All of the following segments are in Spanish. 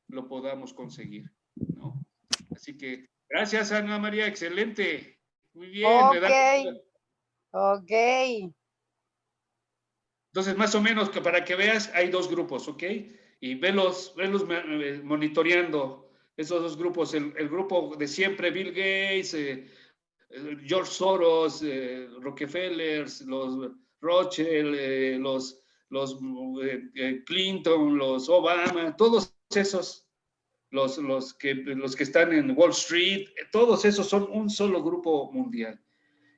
lo podamos conseguir, ¿no? Así que, gracias, Ana María, excelente. Muy bien, me da... Ok. Entonces, más o menos, que para que veas, hay dos grupos, ¿ok? Y velos monitoreando esos dos grupos. El grupo de siempre, Bill Gates, George Soros, Rockefeller, los Rothschild, los Clinton, los Obama, todos esos, los que están en Wall Street, todos esos son un solo grupo mundial.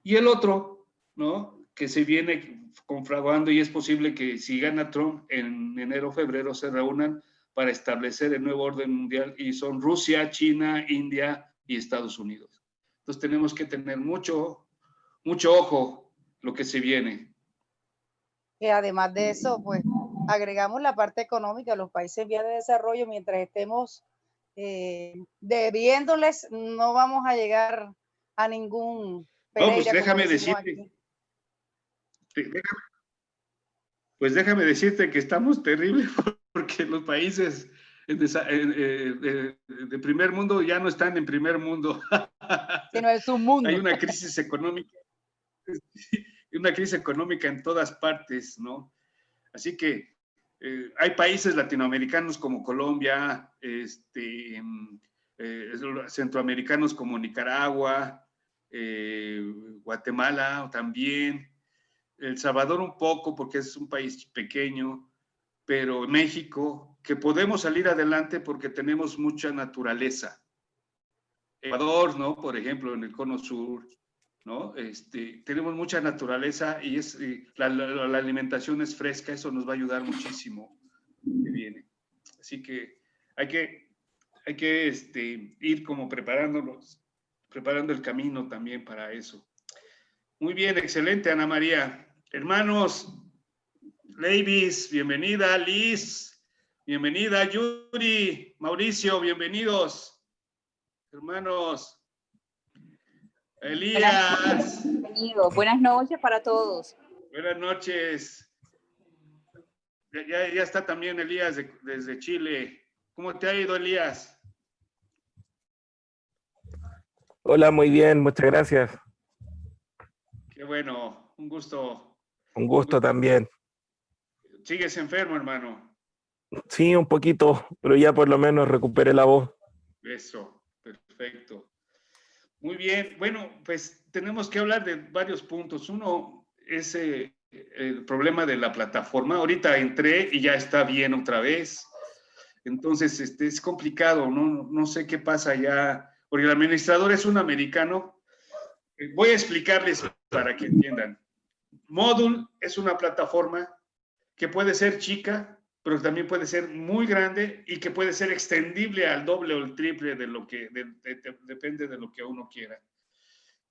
Y el otro, ¿no? Que se viene confraguando y es posible que si gana Trump en enero o febrero se reúnan para establecer el nuevo orden mundial y son Rusia, China, India y Estados Unidos. Entonces tenemos que tener mucho ojo lo que se viene. Y además de eso, pues agregamos la parte económica, los países en vías de desarrollo, mientras estemos debiéndoles, no vamos a llegar a ningún Pereira, pues déjame decirte que estamos terribles porque los países de primer mundo ya no están en primer mundo. Sino en su mundo. Hay una crisis económica en todas partes, ¿no? Así que hay países latinoamericanos como Colombia, centroamericanos como Nicaragua, Guatemala también, El Salvador un poco porque es un país pequeño, pero México, que podemos salir adelante porque tenemos mucha naturaleza. Ecuador, ¿no? Por ejemplo, en el Cono Sur, ¿no? Tenemos mucha naturaleza y la alimentación es fresca, eso nos va a ayudar muchísimo que viene. Así que hay que ir como preparando el camino también para eso. Muy bien, excelente, Ana María. Hermanos, Leivis, bienvenida, Liz, bienvenida, Yuri, Mauricio, bienvenidos, hermanos. Elías. Bienvenido. Buenas noches para todos. Buenas noches. Ya está también Elías desde Chile. ¿Cómo te ha ido, Elías? Hola, muy bien, muchas gracias. Qué bueno, un gusto. Un gusto también. ¿Sigues enfermo, hermano? Sí, un poquito, pero ya por lo menos recuperé la voz. Eso, perfecto. Muy bien, bueno, pues tenemos que hablar de varios puntos. Uno es el problema de la plataforma. Ahorita entré y ya está bien otra vez. Entonces, es complicado, no sé qué pasa ya, porque el administrador es un americano. Voy a explicarles para que entiendan. Moodle es una plataforma que puede ser chica, pero también puede ser muy grande y que puede ser extendible al doble o el triple de lo que depende de lo que uno quiera.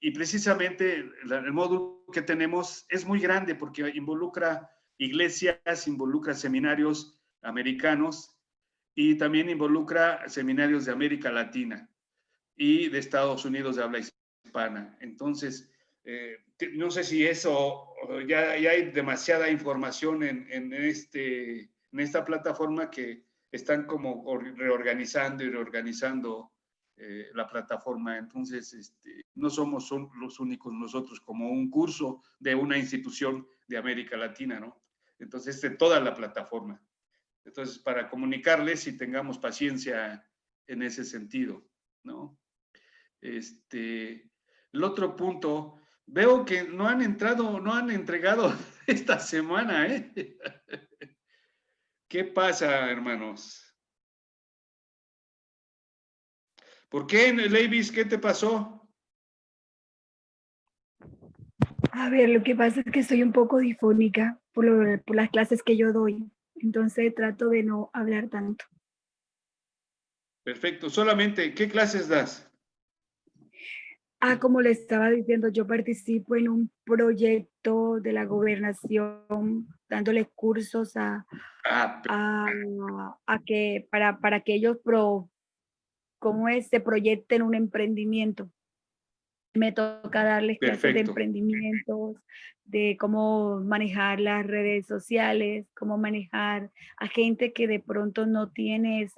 Y precisamente el módulo que tenemos es muy grande porque involucra iglesias, involucra seminarios americanos y también involucra seminarios de América Latina y de Estados Unidos de habla hispana. Entonces, no sé si eso, ya hay demasiada información en esta plataforma que están como reorganizando y reorganizando la plataforma. Entonces, no somos los únicos nosotros como un curso de una institución de América Latina, ¿no? Entonces, de toda la plataforma. Entonces, para comunicarles y tengamos paciencia en ese sentido, ¿no? El otro punto, veo que no han entregado esta semana, ¿eh? ¿Qué pasa, hermanos? ¿Por qué, Leivis? ¿Qué te pasó? A ver, lo que pasa es que estoy un poco difónica por las clases que yo doy, entonces trato de no hablar tanto. Perfecto, solamente, ¿qué clases das? Como le estaba diciendo, yo participo en un proyecto de la gobernación, dándole cursos para que ellos se proyecten un emprendimiento. Me toca darles clases de emprendimientos, de cómo manejar las redes sociales, cómo manejar a gente que de pronto no tiene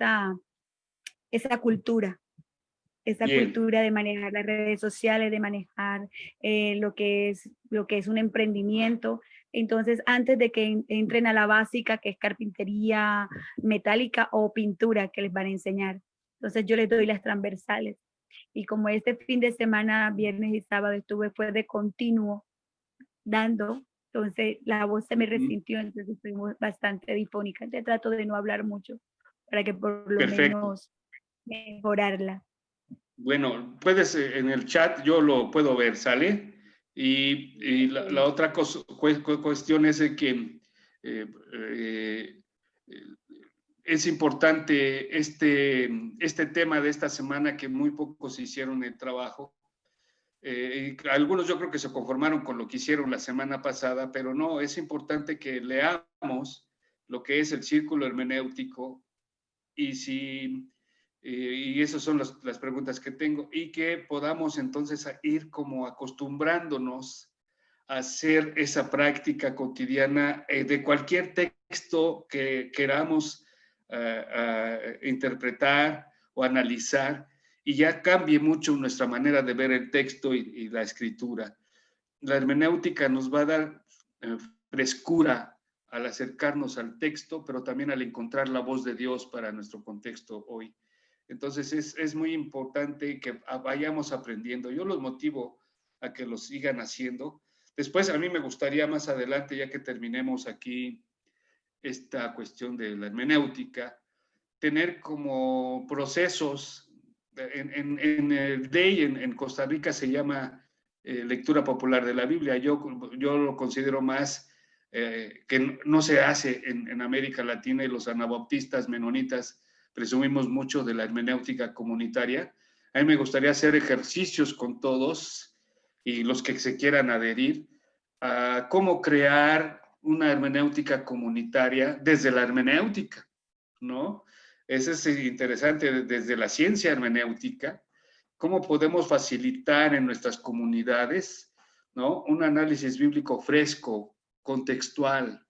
esa cultura. Esa Bien. cultura de manejar las redes sociales, de manejar lo que es un emprendimiento. Entonces, antes de que entren a la básica, que es carpintería metálica o pintura, que les van a enseñar. Entonces, yo les doy las transversales. Y como este fin de semana, viernes y sábado, fue de continuo dando, entonces la voz se me resintió, entonces estoy bastante difónica. Te trato de no hablar mucho para que por lo Perfecto. menos mejorarla. Bueno, puedes en el chat, yo lo puedo ver, ¿sale? Y la otra cuestión es de que es importante este tema de esta semana, que muy pocos hicieron el trabajo. Algunos yo creo que se conformaron con lo que hicieron la semana pasada, pero no, es importante que leamos lo que es el círculo hermenéutico y esas son las preguntas que tengo, y que podamos entonces ir como acostumbrándonos a hacer esa práctica cotidiana de cualquier texto que queramos interpretar o analizar, y ya cambie mucho nuestra manera de ver el texto y la escritura. La hermenéutica nos va a dar frescura al acercarnos al texto, pero también al encontrar la voz de Dios para nuestro contexto hoy. Entonces es muy importante que vayamos aprendiendo. Yo los motivo a que lo sigan haciendo. Después a mí me gustaría más adelante, ya que terminemos aquí esta cuestión de la hermenéutica, tener como procesos, en el DEI en Costa Rica se llama lectura popular de la Biblia. Yo lo considero más que no se hace en América Latina, y los anabaptistas menonitas presumimos mucho de la hermenéutica comunitaria. A mí me gustaría hacer ejercicios con todos y los que se quieran adherir a cómo crear una hermenéutica comunitaria desde la hermenéutica, ¿no? Eso es interesante, desde la ciencia hermenéutica, cómo podemos facilitar en nuestras comunidades, ¿no?, un análisis bíblico fresco, contextual,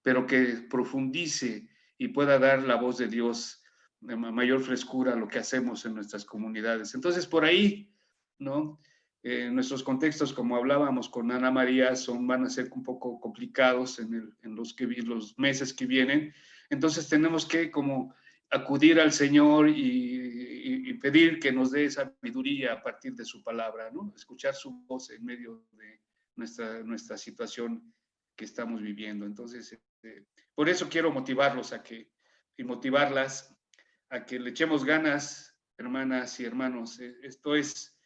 pero que profundice y pueda dar la voz de Dios de mayor frescura a lo que hacemos en nuestras comunidades. Entonces, por ahí, ¿no? Nuestros contextos, como hablábamos con Ana María, van a ser un poco complicados en los meses que vienen. Entonces, tenemos que como acudir al Señor y pedir que nos dé sabiduría a partir de su palabra, ¿no? Escuchar su voz en medio de nuestra situación que estamos viviendo. Entonces, por eso quiero motivarlos y motivarlas a que le echemos ganas, hermanas y hermanos. Esto es,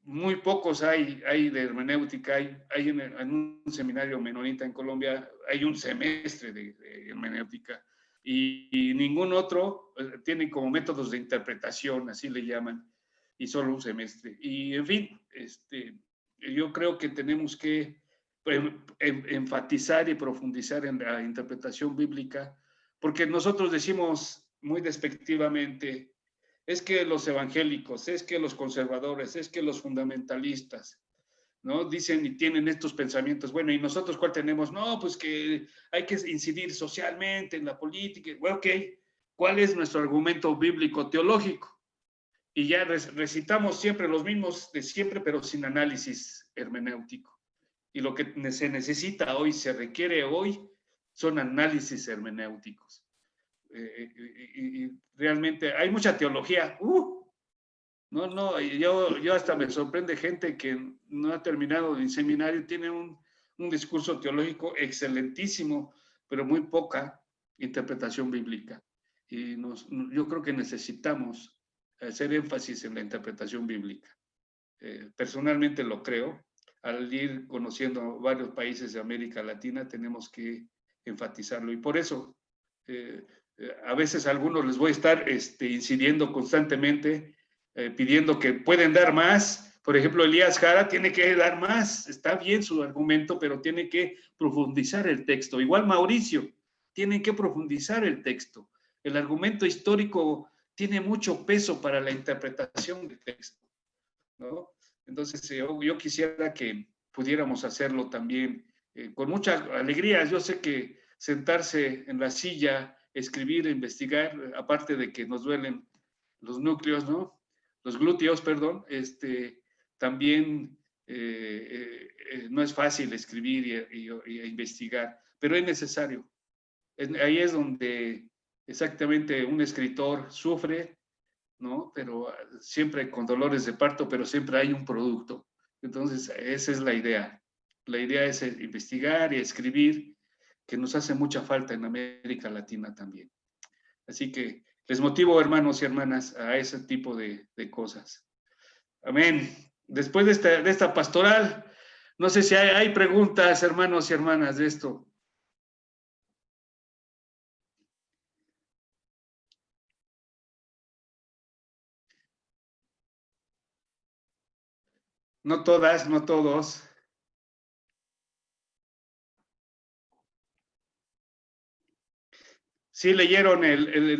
muy pocos hay de hermenéutica. Hay en un seminario menonita en Colombia, hay un semestre de hermenéutica, y ningún otro tiene como métodos de interpretación, así le llaman, y solo un semestre. Y en fin, yo creo que tenemos que enfatizar y profundizar en la interpretación bíblica, porque nosotros decimos muy despectivamente, es que los evangélicos, es que los conservadores, es que los fundamentalistas, ¿no?, dicen y tienen estos pensamientos. Bueno, ¿y nosotros cuál tenemos? No, pues que hay que incidir socialmente en la política. Bueno, ok, ¿cuál es nuestro argumento bíblico teológico? Y ya recitamos siempre los mismos de siempre, pero sin análisis hermenéutico. Y lo que se necesita hoy, se requiere hoy, son análisis hermenéuticos. Y realmente hay mucha teología. No, yo hasta me sorprende gente que no ha terminado el seminario, tiene un discurso teológico excelentísimo, pero muy poca interpretación bíblica. Y yo creo que necesitamos hacer énfasis en la interpretación bíblica. Personalmente lo creo. Al ir conociendo varios países de América Latina, tenemos que enfatizarlo. Y por eso, a veces a algunos les voy a estar incidiendo constantemente, pidiendo que pueden dar más. Por ejemplo, Elías Jara tiene que dar más. Está bien su argumento, pero tiene que profundizar el texto. Igual Mauricio, tienen que profundizar el texto. El argumento histórico tiene mucho peso para la interpretación del texto, ¿no? Entonces, yo quisiera que pudiéramos hacerlo también con mucha alegría. Yo sé que sentarse en la silla escribir, investigar, aparte de que nos duelen los núcleos, ¿no? Los glúteos, perdón, también no es fácil escribir y investigar, pero es necesario. Ahí es donde exactamente un escritor sufre, ¿no? Pero siempre con dolores de parto, pero siempre hay un producto. Entonces, esa es la idea. La idea es investigar y escribir, que nos hace mucha falta en América Latina también. Así que les motivo, hermanos y hermanas, a ese tipo de cosas. Amén. Después de esta pastoral, no sé si hay preguntas, hermanos y hermanas, de esto. No todas, no todos. ¿Sí leyeron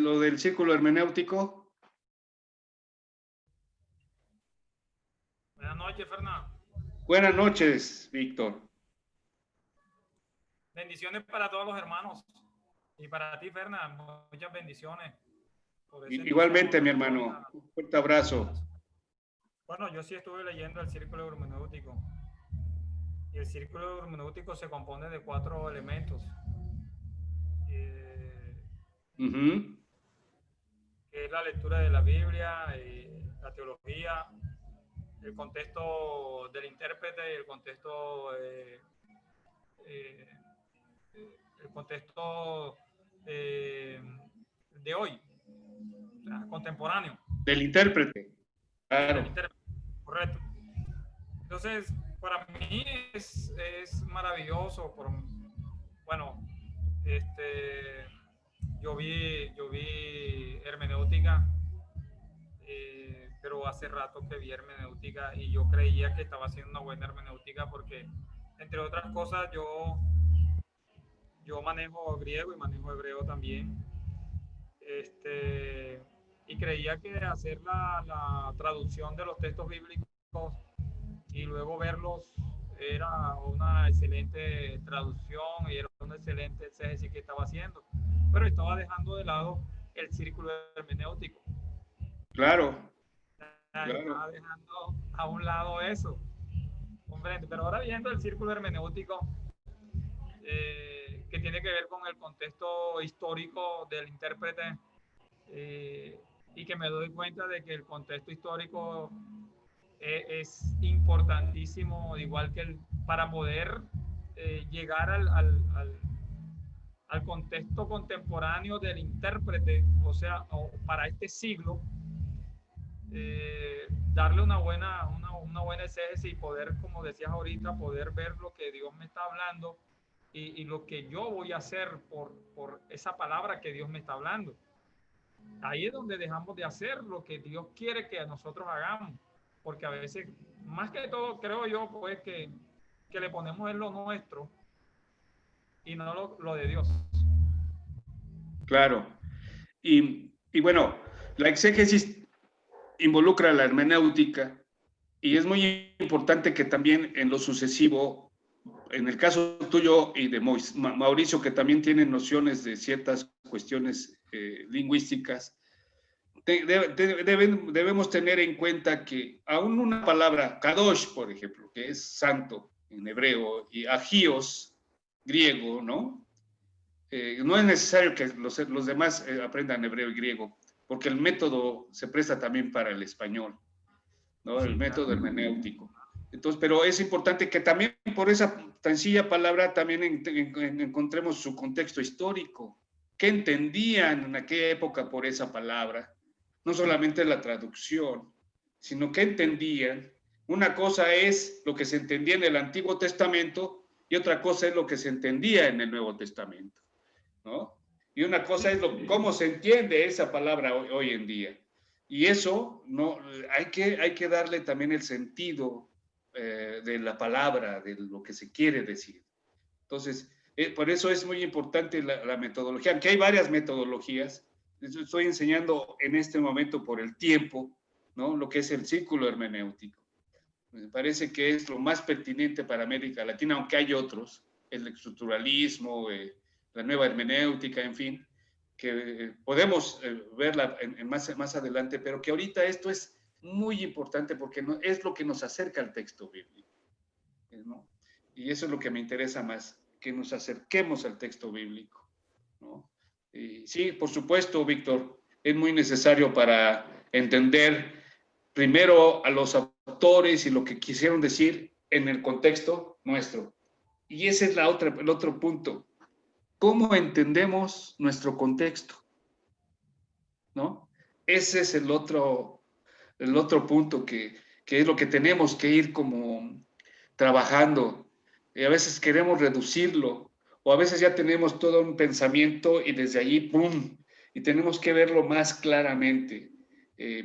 lo del círculo hermenéutico? Buenas noches, Fernando. Buenas noches, Víctor. Bendiciones para todos los hermanos. Y para ti, Fernando, muchas bendiciones. Igualmente, mi hermano. Un fuerte abrazo. Bueno, yo sí estuve leyendo el círculo hermenéutico. Y el círculo hermenéutico se compone de 4 elementos. Que es la lectura de la Biblia, la teología, el contexto del intérprete, el contexto de hoy, o sea, contemporáneo. Del intérprete. Claro. Del intérprete, correcto. Entonces, para mí es maravilloso. Bueno, yo vi hermenéutica, pero hace rato que vi hermenéutica y yo creía que estaba haciendo una buena hermenéutica porque, entre otras cosas, yo manejo griego y manejo hebreo también. Y creía que hacer la traducción de los textos bíblicos y luego verlos era una excelente traducción y era una excelente exégesis que estaba haciendo, pero estaba dejando de lado el círculo hermenéutico. Claro. Estaba dejando a un lado eso. Comprende. Pero ahora viendo el círculo hermenéutico, que tiene que ver con el contexto histórico del intérprete, y que me doy cuenta de que el contexto histórico es importantísimo, igual que para poder llegar al contexto contemporáneo del intérprete, o sea, para este siglo, darle una buena exégesis y poder, como decías ahorita, poder ver lo que Dios me está hablando y lo que yo voy a hacer por esa palabra que Dios me está hablando. Ahí es donde dejamos de hacer lo que Dios quiere que nosotros hagamos, porque a veces, más que todo, creo yo, pues que le ponemos en lo nuestro y no lo de Dios. Claro. Y bueno, la exégesis involucra la hermenéutica y es muy importante que también en lo sucesivo, en el caso tuyo y de Mauricio, que también tienen nociones de ciertas cuestiones lingüísticas, debemos tener en cuenta que aún una palabra, kadosh, por ejemplo, que es santo en hebreo, y agios, griego, ¿no? No es necesario que los demás aprendan hebreo y griego, porque el método se presta también para el español, ¿no? El método hermenéutico. Entonces, pero es importante que también por esa sencilla palabra también encontremos su contexto histórico. ¿Qué entendían en aquella época por esa palabra? No solamente la traducción, sino qué entendían. Una cosa es lo que se entendía en el Antiguo Testamento y otra cosa es lo que se entendía en el Nuevo Testamento, ¿no? Y una cosa es cómo se entiende esa palabra hoy en día. Y eso no, hay que darle también el sentido de la palabra, de lo que se quiere decir. Entonces, por eso es muy importante la metodología, aunque hay varias metodologías. Estoy enseñando en este momento por el tiempo, ¿no? Lo que es el círculo hermenéutico. Me parece que es lo más pertinente para América Latina, aunque hay otros, el estructuralismo, la nueva hermenéutica, en fin. podemos verla más adelante, pero que ahorita esto es muy importante porque es lo que nos acerca al texto bíblico, ¿no? Y eso es lo que me interesa más, que nos acerquemos al texto bíblico, ¿no? Y sí, por supuesto, Víctor, es muy necesario para entender primero a los autores y lo que quisieron decir en el contexto nuestro. Y ese es el otro punto. ¿Cómo entendemos nuestro contexto? ¿No? Ese es el otro punto que es lo que tenemos que ir como trabajando. Y a veces queremos reducirlo, o a veces ya tenemos todo un pensamiento y desde allí, ¡pum! Y tenemos que verlo más claramente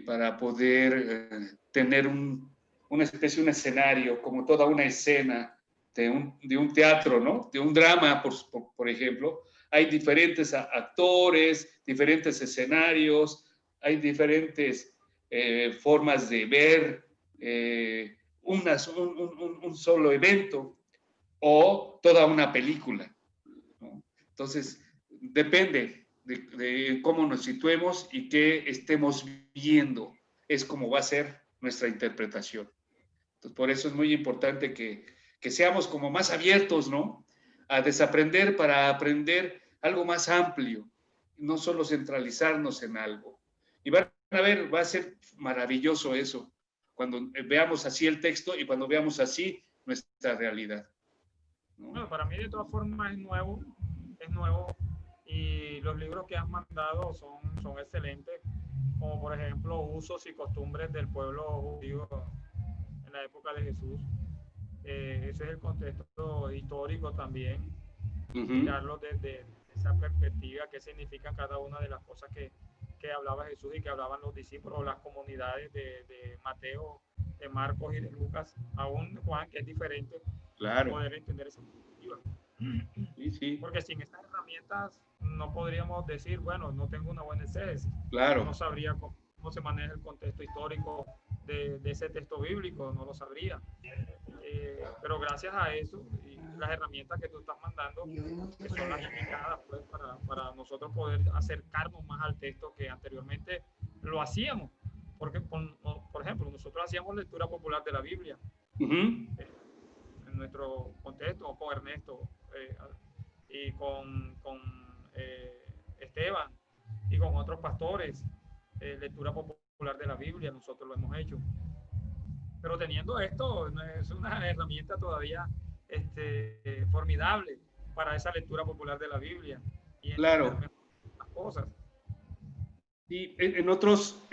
para poder tener una especie, un escenario, como toda una escena de un teatro, ¿no? De un drama, por ejemplo. Hay diferentes actores, diferentes escenarios, hay diferentes formas de ver un solo evento o toda una película, ¿no? Entonces, depende de cómo nos situemos y qué estemos viendo, es como va a ser nuestra interpretación. Entonces, por eso es muy importante que seamos como más abiertos, ¿no? A desaprender para aprender algo más amplio, no solo centralizarnos en algo. Y van a ver, va a ser maravilloso eso, cuando veamos así el texto y cuando veamos así nuestra realidad, ¿no? Bueno, para mí de todas formas es nuevo, y los libros que has mandado son excelentes, como por ejemplo Usos y Costumbres del Pueblo Judío en la época de Jesús. Ese es el contexto histórico también, mirarlo desde esa perspectiva, qué significan cada una de las cosas que hablaba Jesús y que hablaban los discípulos, las comunidades de Mateo, de Marcos y de Lucas, aún Juan, que es diferente, claro, poder entender esa perspectiva. Sí, sí. Porque sin estas herramientas no podríamos decir, bueno, no tengo una buena exégesis. Claro. No sabría cómo se maneja el contexto histórico de ese texto bíblico, no lo sabría. Pero gracias a eso y las herramientas que tú estás mandando, que son las indicadas pues, para nosotros poder acercarnos más al texto que anteriormente lo hacíamos. Porque, por ejemplo, nosotros hacíamos lectura popular de la Biblia en nuestro contexto, con Ernesto y con Esteban y con otros pastores, lectura popular de la Biblia, nosotros lo hemos hecho. Pero teniendo esto, es una herramienta todavía formidable para esa lectura popular de la Biblia y claro, las cosas. Y en otros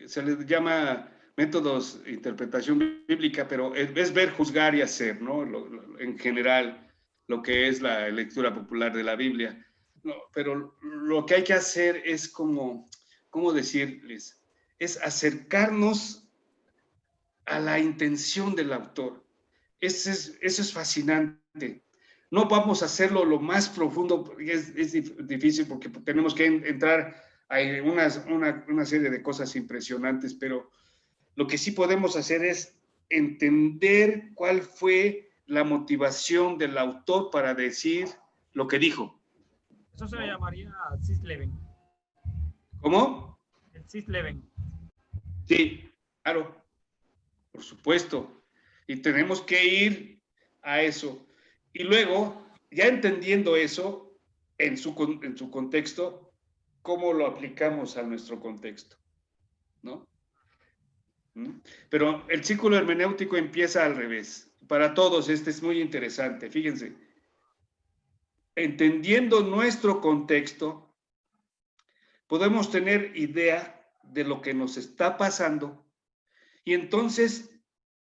se les llama métodos de interpretación bíblica, pero es ver, juzgar y hacer, ¿no? En general, lo que es la lectura popular de la Biblia. No, pero lo que hay que hacer es ¿cómo decirles? Es acercarnos a la intención del autor. Eso es fascinante. No vamos a hacerlo lo más profundo, es difícil porque tenemos que entrar a una serie de cosas impresionantes, pero lo que sí podemos hacer es entender cuál fue la motivación del autor para decir lo que dijo. Eso se le llamaría Sisleben. ¿Cómo? El Sisleben. Sí, claro, por supuesto. Y tenemos que ir a eso. Y luego, ya entendiendo eso en su contexto, ¿cómo lo aplicamos a nuestro contexto? ¿No? Pero el círculo hermenéutico empieza al revés. Para todos, este es muy interesante. Fíjense, entendiendo nuestro contexto, podemos tener idea de lo que nos está pasando y entonces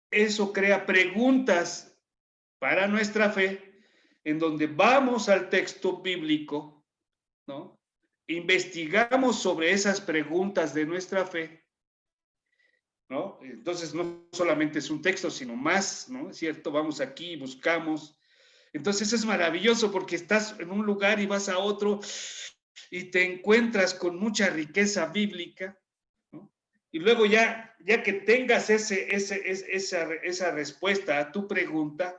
eso crea preguntas para nuestra fe, en donde vamos al texto bíblico, ¿no? Investigamos sobre esas preguntas de nuestra fe, ¿no? Entonces no solamente es un texto, sino más, ¿no? ¿Es cierto? Vamos aquí, buscamos. Entonces es maravilloso porque estás en un lugar y vas a otro y te encuentras con mucha riqueza bíblica, ¿no? Y luego ya que tengas esa respuesta a tu pregunta,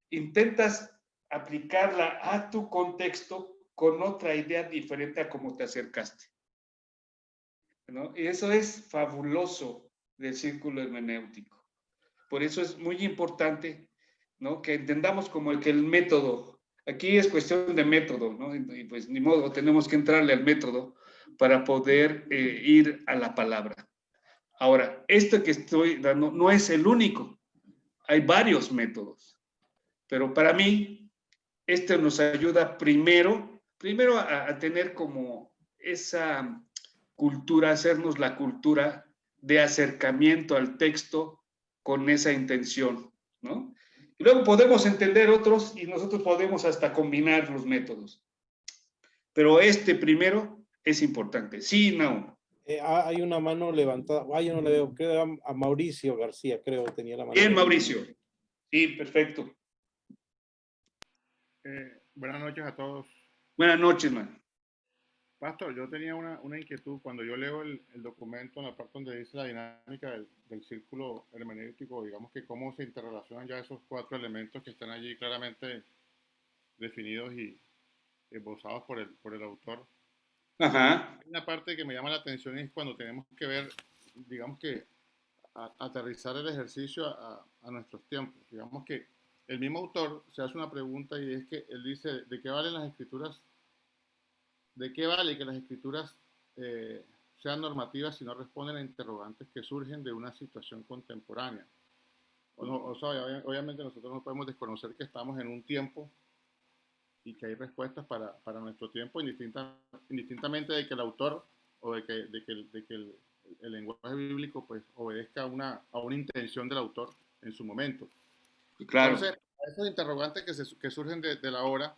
intentas aplicarla a tu contexto con otra idea diferente a cómo te acercaste, ¿no? Y eso es fabuloso del círculo hermenéutico. Por eso es muy importante, ¿no?, que entendamos como que el método, aquí es cuestión de método, ¿no? Y pues ni modo, tenemos que entrarle al método para poder ir a la palabra. Ahora, esto que estoy dando no es el único, hay varios métodos, pero para mí, este nos ayuda primero a tener como esa cultura, hacernos la cultura de acercamiento al texto con esa intención, ¿no? Y luego podemos entender otros y nosotros podemos hasta combinar los métodos. Pero este primero es importante. Sí, no. Hay una mano levantada. Yo no le veo. Creo a Mauricio García, creo, tenía la mano. Bien, Mauricio. Sí, perfecto. Buenas noches a todos. Buenas noches, man. Pastor, yo tenía una inquietud. Cuando yo leo el documento en la parte donde dice la dinámica del círculo hermenéutico, digamos que cómo se interrelacionan ya esos 4 elementos que están allí claramente definidos y esbozados por el autor. Ajá. Una parte que me llama la atención es cuando tenemos que ver, digamos que aterrizar el ejercicio a nuestros tiempos. Digamos que el mismo autor se hace una pregunta y es que él dice, ¿de qué valen las escrituras? ¿De qué vale que las escrituras sean normativas si no responden a interrogantes que surgen de una situación contemporánea? O sea, obviamente nosotros no podemos desconocer que estamos en un tiempo y que hay respuestas para nuestro tiempo, indistintamente de que el autor o de que el lenguaje bíblico pues obedezca a una intención del autor en su momento. Claro. Entonces, esos interrogantes que surgen de la hora,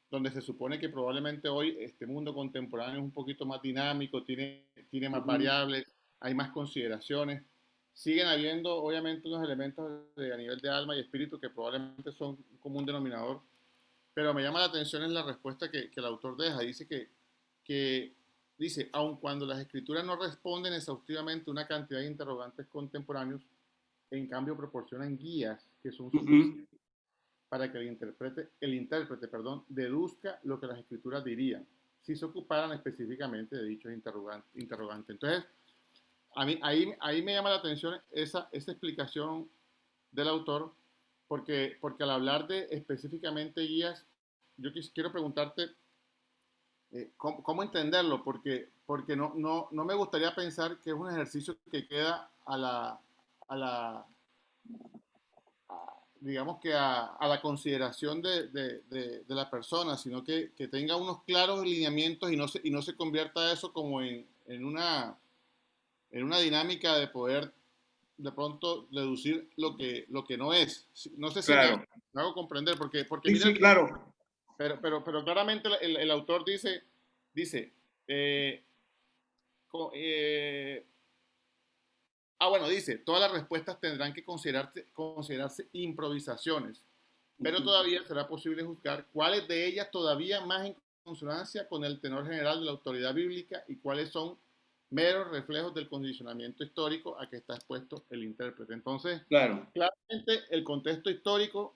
donde se supone que probablemente hoy este mundo contemporáneo es un poquito más dinámico, tiene más variables, hay más consideraciones, siguen habiendo obviamente unos elementos a nivel de alma y espíritu que probablemente son un común denominador, pero me llama la atención en la respuesta que el autor deja. Dice dice, aun cuando las escrituras no responden exhaustivamente a una cantidad de interrogantes contemporáneos, en cambio proporcionan guías que son suficientes para que el intérprete, deduzca lo que las escrituras dirían, si se ocuparan específicamente de dichos interrogantes. Entonces, ahí me llama la atención esa explicación del autor, porque al hablar de específicamente guías, yo quiero preguntarte cómo entenderlo, porque no me gustaría pensar que es un ejercicio que queda digamos que a la consideración de la persona, sino que tenga unos claros lineamientos y no se convierta eso como en una dinámica de poder de pronto deducir lo que no es. No sé si me hago comprender, porque sí, mira, sí, claro. Pero claramente el autor dice dice, todas las respuestas tendrán que considerarse improvisaciones, pero todavía será posible juzgar cuáles de ellas todavía más en consonancia con el tenor general de la autoridad bíblica y cuáles son meros reflejos del condicionamiento histórico a que está expuesto el intérprete. Entonces, claramente el contexto histórico,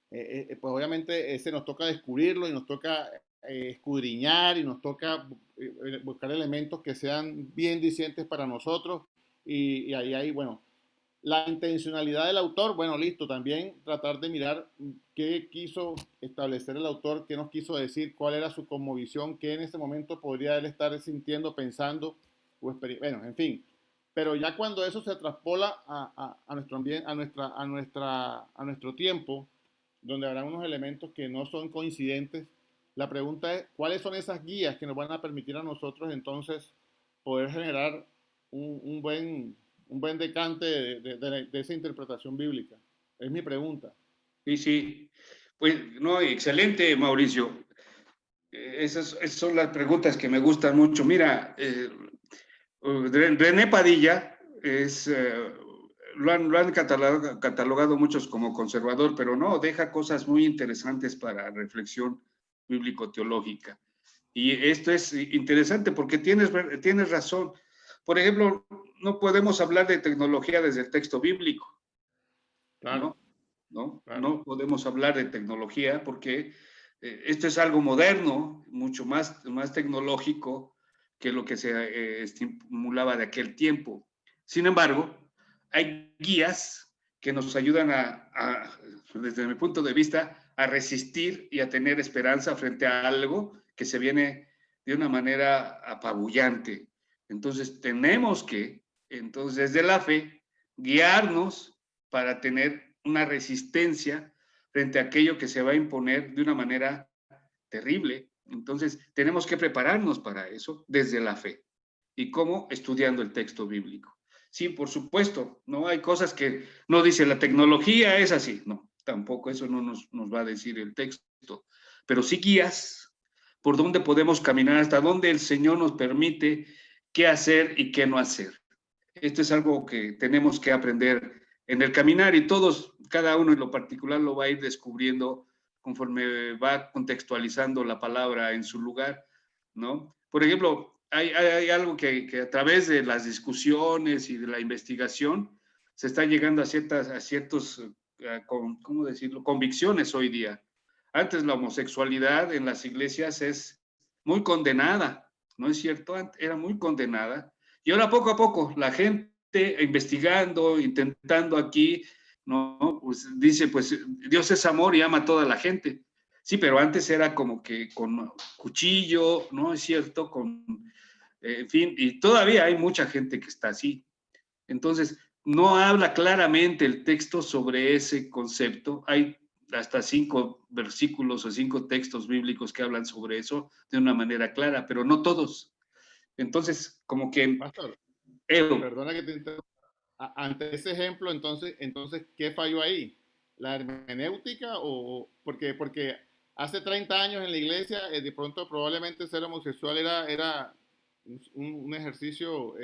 pues obviamente ese nos toca descubrirlo y nos toca escudriñar y nos toca buscar elementos que sean bien dicientes para nosotros y ahí, bueno, la intencionalidad del autor, bueno, listo, también tratar de mirar qué quiso establecer el autor, qué nos quiso decir, cuál era su cosmovisión, qué en ese momento podría él estar sintiendo, pensando, bueno, en fin. Pero ya cuando eso se traspola a nuestro ambiente, a nuestro tiempo, donde habrá unos elementos que no son coincidentes, la pregunta es, ¿cuáles son esas guías que nos van a permitir a nosotros entonces poder generar un buen decante de esa interpretación bíblica? Es mi pregunta. Sí. Pues, no, excelente, Mauricio. Esas son las preguntas que me gustan mucho. Mira, René Padilla lo han catalogado muchos como conservador, pero no, deja cosas muy interesantes para reflexión bíblico-teológica. Y esto es interesante porque tienes razón. Por ejemplo, no podemos hablar de tecnología desde el texto bíblico. Claro. No podemos hablar de tecnología porque Esto es algo moderno, mucho más tecnológico que lo que se estimulaba de aquel tiempo. Sin embargo, hay guías que nos ayudan desde mi punto de vista, a resistir y a tener esperanza frente a algo que se viene de una manera apabullante. Entonces, tenemos que, desde la fe, guiarnos para tener una resistencia frente a aquello que se va a imponer de una manera terrible. Entonces, tenemos que prepararnos para eso desde la fe. ¿Y cómo? Estudiando el texto bíblico. Sí, por supuesto, no hay cosas que no dice la tecnología, es así. No, tampoco eso no nos va a decir el texto. Pero sí guías por dónde podemos caminar, hasta dónde el Señor nos permite qué hacer y qué no hacer. Esto es algo que tenemos que aprender en el caminar y todos, cada uno en lo particular lo va a ir descubriendo conforme va contextualizando la palabra en su lugar, ¿no? Por ejemplo, hay algo que a través de las discusiones y de la investigación se está llegando a ciertos, ¿cómo decirlo?, convicciones hoy día. Antes la homosexualidad en las iglesias es muy condenada, ¿no es cierto? Era muy condenada. Y ahora poco a poco la gente investigando, intentando aquí, ¿no? Pues dice, pues Dios es amor y ama a toda la gente. Sí, pero antes era como que con cuchillo, ¿no es cierto? En fin, y todavía hay mucha gente que está así. Entonces, no habla claramente el texto sobre ese concepto. Hay hasta 5 versículos o 5 textos bíblicos que hablan sobre eso de una manera clara, pero no todos. Entonces, como que... Pastor, perdona que te interrumpa. Ante ese ejemplo, entonces, ¿qué falló ahí? ¿La hermenéutica o porque hace 30 años en la iglesia de pronto probablemente ser homosexual era un ejercicio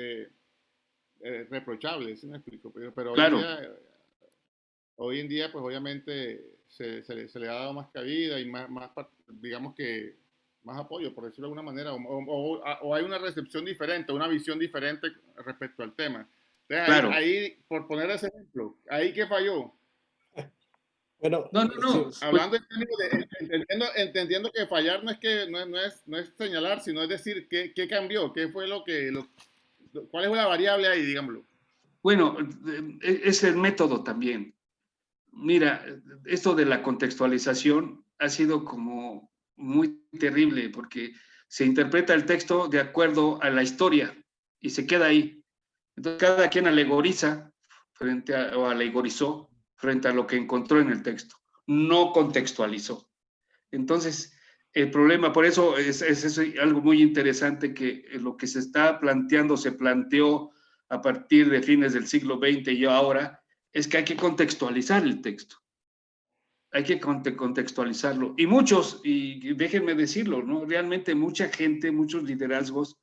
reprochable, ¿sí me explico? Pero claro. Hoy en día, pues obviamente se le ha dado más cabida y más, digamos que más apoyo, por decirlo de alguna manera, o hay una recepción diferente, una visión diferente respecto al tema. Entonces, claro. ahí, por poner ese ejemplo, ¿ahí qué falló? Bueno, no. Hablando entendiendo que fallar no es señalar, sino es decir, ¿qué cambió? ¿Qué fue cuál es la variable ahí, digámoslo? Bueno, es el método también. Mira, esto de la contextualización ha sido como muy terrible porque se interpreta el texto de acuerdo a la historia y se queda ahí. Entonces cada quien alegoriza o alegorizó frente a lo que encontró en el texto. No contextualizó. Entonces, el problema, por eso es algo muy interesante que lo que se está planteando, se planteó a partir de fines del siglo XX y ahora, es que hay que contextualizar el texto. Hay que contextualizarlo. Y muchos, y déjenme decirlo, ¿no? Realmente mucha gente, muchos liderazgos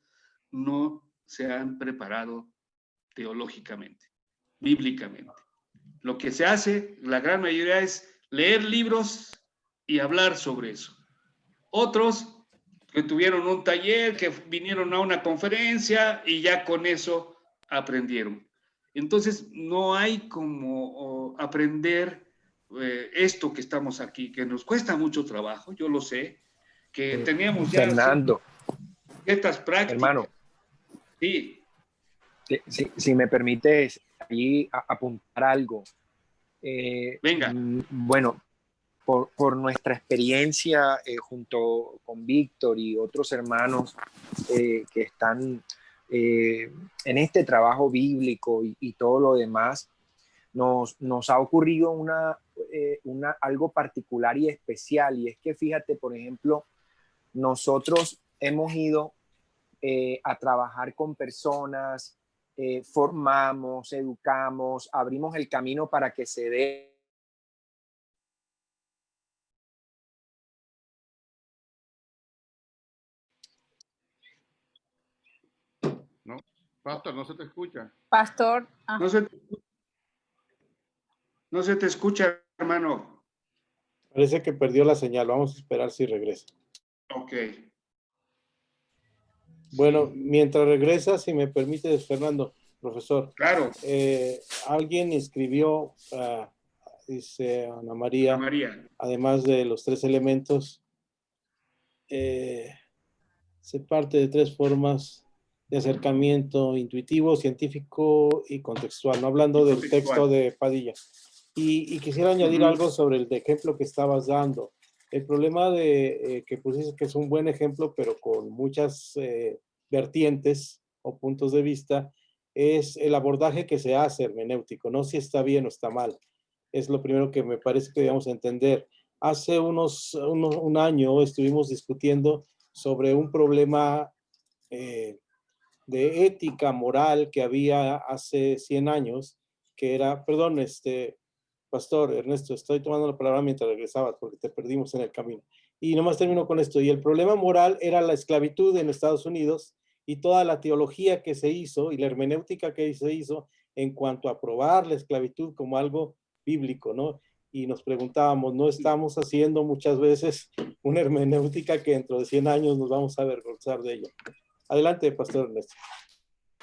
no se han preparado teológicamente, bíblicamente. Lo que se hace, la gran mayoría, es leer libros y hablar sobre eso. Otros que tuvieron un taller, que vinieron a una conferencia y ya con eso aprendieron. Entonces, no hay como aprender esto que estamos aquí, que nos cuesta mucho trabajo, yo lo sé, que teníamos ya Fernando, ciertas prácticas. Hermano, sí. Si me permites allí apuntar algo. Venga. Bueno, por nuestra experiencia junto con Víctor y otros hermanos que están en este trabajo bíblico y todo lo demás, nos ha ocurrido algo particular y especial, y es que fíjate, por ejemplo, nosotros hemos ido a trabajar con personas, formamos, educamos, abrimos el camino para que se dé. No, Pastor, no se te escucha. Pastor. No se te escucha, hermano. Parece que perdió la señal. Vamos a esperar si regresa. Ok. Bueno, mientras regresa, si me permites, Fernando, profesor. Claro. Alguien escribió, dice Ana María, además de los 3 elementos, se parte de 3 formas de acercamiento: intuitivo, científico y contextual, no hablando del texto de Padilla. Y quisiera añadir algo sobre el ejemplo que estabas dando. El problema que pusiste, que es un buen ejemplo, pero con muchas vertientes o puntos de vista, es el abordaje que se hace hermenéutico, no si está bien o está mal. Es lo primero que me parece que debemos entender. Hace un año estuvimos discutiendo sobre un problema de ética moral que había hace 100 años, que era, perdón, Pastor Ernesto, estoy tomando la palabra mientras regresabas porque te perdimos en el camino. Y nomás termino con esto. Y el problema moral era la esclavitud en Estados Unidos y toda la teología que se hizo y la hermenéutica que se hizo en cuanto a probar la esclavitud como algo bíblico, ¿no? Y nos preguntábamos, ¿no estamos haciendo muchas veces una hermenéutica que dentro de 100 años nos vamos a avergonzar de ella? Adelante, Pastor Ernesto.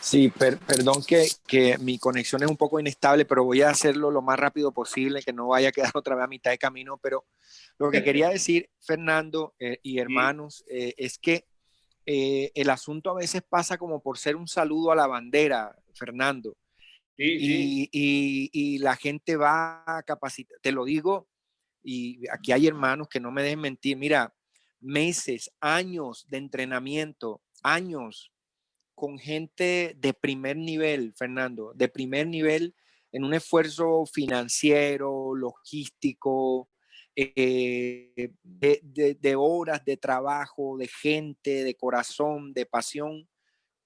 Sí, perdón que mi conexión es un poco inestable, pero voy a hacerlo lo más rápido posible, que no vaya a quedar otra vez a mitad de camino. Pero lo que quería decir, Fernando y hermanos, es que el asunto a veces pasa como por ser un saludo a la bandera, Fernando. Y la gente va a capacitar, te lo digo, y aquí hay hermanos que no me dejen mentir. Mira, meses, años de entrenamiento, años con gente de primer nivel, Fernando, de primer nivel en un esfuerzo financiero, logístico, de horas de trabajo, de gente, de corazón, de pasión.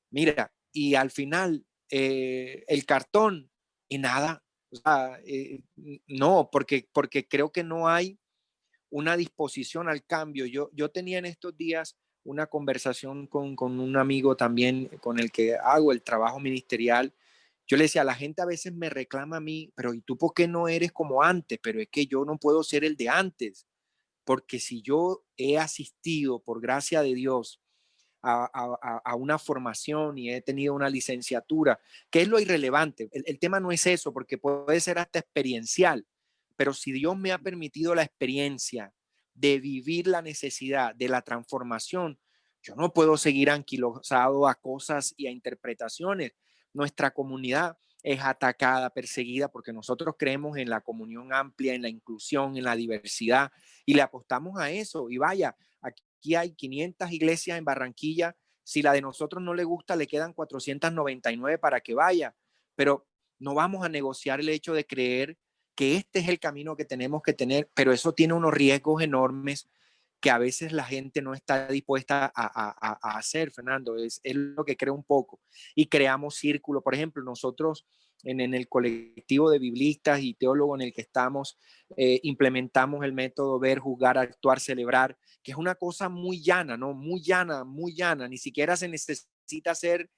Mira, y al final el cartón y nada. O sea, no, porque creo que no hay una disposición al cambio. Yo tenía en estos días una conversación con un amigo también con el que hago el trabajo ministerial. Yo le decía, la gente a veces me reclama a mí, pero ¿y tú por qué no eres como antes? Pero es que yo no puedo ser el de antes, porque si yo he asistido, por gracia de Dios, a una formación y he tenido una licenciatura, que es lo irrelevante. El tema no es eso, porque puede ser hasta experiencial, pero si Dios me ha permitido la experiencia de vivir la necesidad de la transformación, yo no puedo seguir anquilosado a cosas y a interpretaciones. Nuestra comunidad es atacada, perseguida, porque nosotros creemos en la comunión amplia, en la inclusión, en la diversidad, y le apostamos a eso. Y vaya, aquí hay 500 iglesias en Barranquilla. Si la de nosotros no le gusta, le quedan 499 para que vaya. Pero no vamos a negociar el hecho de creer que este es el camino que tenemos que tener, pero eso tiene unos riesgos enormes que a veces la gente no está dispuesta a hacer, Fernando. Es lo que creo un poco. Y creamos círculo. Por ejemplo, nosotros en el colectivo de biblistas y teólogos en el que estamos, implementamos el método ver, juzgar, actuar, celebrar, que es una cosa muy llana, ¿no? Muy llana, muy llana. Ni siquiera se necesita ser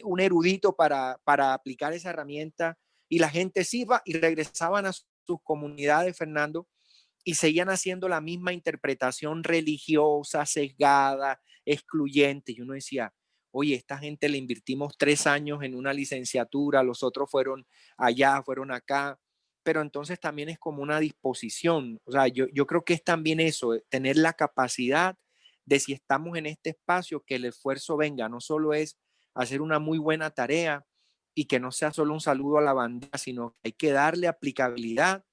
un erudito para aplicar esa herramienta. Y la gente se iba y regresaban a sus comunidades, Fernando, y seguían haciendo la misma interpretación religiosa, sesgada, excluyente. Y uno decía, oye, esta gente le invertimos 3 años en una licenciatura, los otros fueron allá, fueron acá, pero entonces también es como una disposición. O sea, yo creo que es también eso, tener la capacidad de, si estamos en este espacio, que el esfuerzo venga, no solo es hacer una muy buena tarea y que no sea solo un saludo a la bandera, sino que hay que darle aplicabilidad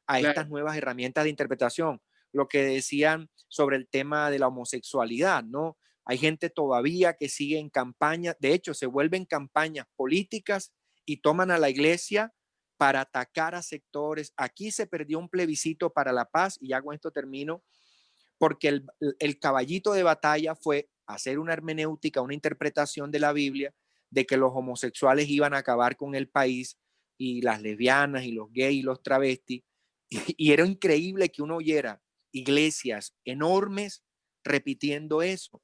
a estas nuevas herramientas de interpretación. Lo que decían sobre el tema de la homosexualidad, ¿no? Hay gente todavía que sigue en campaña, de hecho se vuelven campañas políticas y toman a la iglesia para atacar a sectores. Aquí se perdió un plebiscito para la paz, y ya con esto termino, porque el caballito de batalla fue hacer una hermenéutica, una interpretación de la Biblia, de que los homosexuales iban a acabar con el país, y las lesbianas y los gays y los travestis. Y era increíble que uno oyera iglesias enormes repitiendo eso,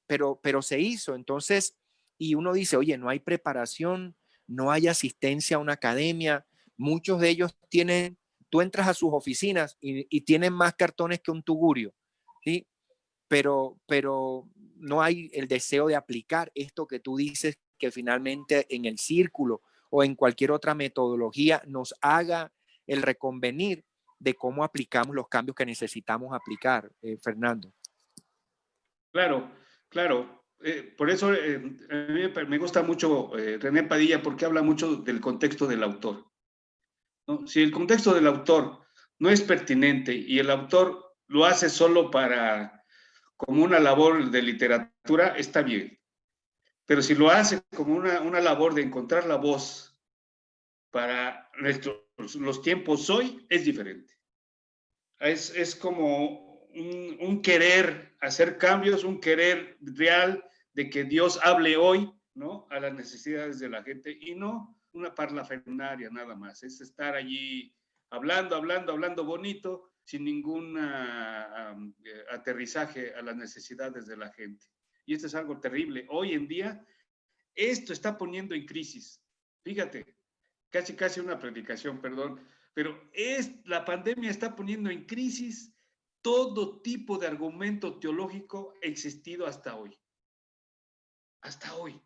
pero se hizo. Entonces, y uno dice, oye, no hay preparación, no hay asistencia a una academia. Muchos de ellos tienen, tú entras a sus oficinas y tienen más cartones que un tugurio, ¿sí? Pero no hay el deseo de aplicar esto que tú dices, que finalmente en el círculo o en cualquier otra metodología nos haga el reconvenir de cómo aplicamos los cambios que necesitamos aplicar, Fernando. Claro, claro. Por eso a mí me gusta mucho René Padilla, porque habla mucho del contexto del autor, ¿no? Si el contexto del autor no es pertinente y el autor lo hace solo como una labor de literatura, está bien. Pero si lo hace como una labor de encontrar la voz para los tiempos hoy, es diferente. Es como un querer hacer cambios, un querer real de que Dios hable hoy, ¿no? A las necesidades de la gente, y no una parlafernaria nada más. Es estar allí hablando bonito, sin ningún aterrizaje a las necesidades de la gente. Y esto es algo terrible. Hoy en día, esto está poniendo en crisis. Fíjate, casi una predicación, perdón, pero la pandemia está poniendo en crisis todo tipo de argumento teológico existido hasta hoy. Hasta hoy.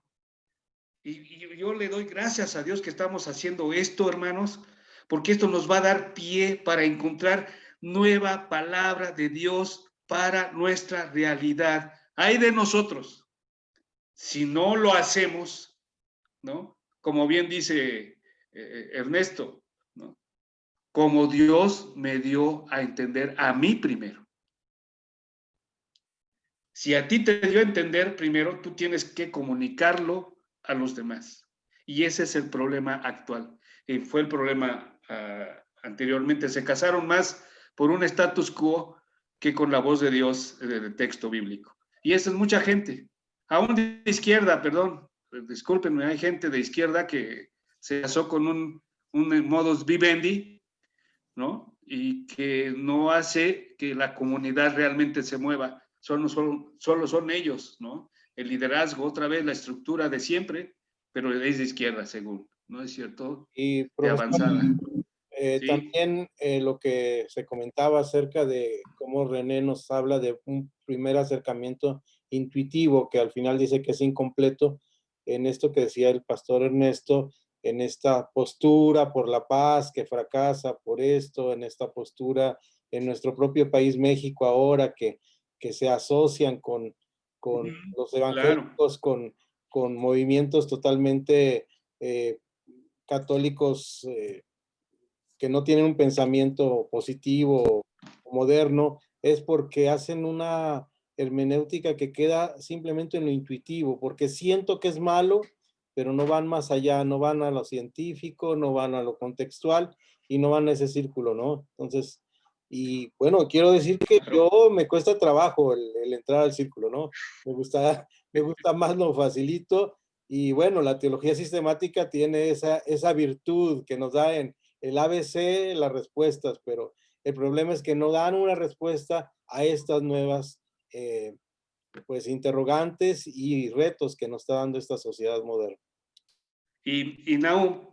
Y yo le doy gracias a Dios que estamos haciendo esto, hermanos, porque esto nos va a dar pie para encontrar nueva palabra de Dios para nuestra realidad. Hay de nosotros. Si no lo hacemos, ¿no? Como bien dice Ernesto, ¿no? Como Dios me dio a entender a mí primero. Si a ti te dio a entender primero, tú tienes que comunicarlo a los demás. Y ese es el problema actual. Fue el problema anteriormente. Se casaron más por un status quo que con la voz de Dios del texto bíblico. Y esa es mucha gente. Aún de izquierda, perdón, discúlpenme, hay gente de izquierda que se casó con un modus vivendi, ¿no? Y que no hace que la comunidad realmente se mueva. Solo son ellos, ¿no? El liderazgo, otra vez la estructura de siempre, pero es de izquierda, según, ¿no es cierto? Y de avanzada. ¿Sí? También lo que se comentaba acerca de cómo René nos habla de un primer acercamiento intuitivo, que al final dice que es incompleto, en esto que decía el pastor Ernesto, en esta postura por la paz que fracasa por esto, en esta postura en nuestro propio país México ahora que se asocian con los evangélicos, claro, con movimientos totalmente católicos que no tienen un pensamiento positivo o moderno, es porque hacen una hermenéutica que queda simplemente en lo intuitivo, porque siento que es malo, pero no van más allá, no van a lo científico, no van a lo contextual y no van a ese círculo, ¿no? Entonces, y bueno, quiero decir que yo me cuesta trabajo el entrar al círculo, ¿no? Me gusta más lo facilito y bueno, la teología sistemática tiene esa virtud que nos da en el ABC las respuestas, pero el problema es que no dan una respuesta a estas nuevas pues interrogantes y retos que nos está dando esta sociedad moderna. Y Nahum,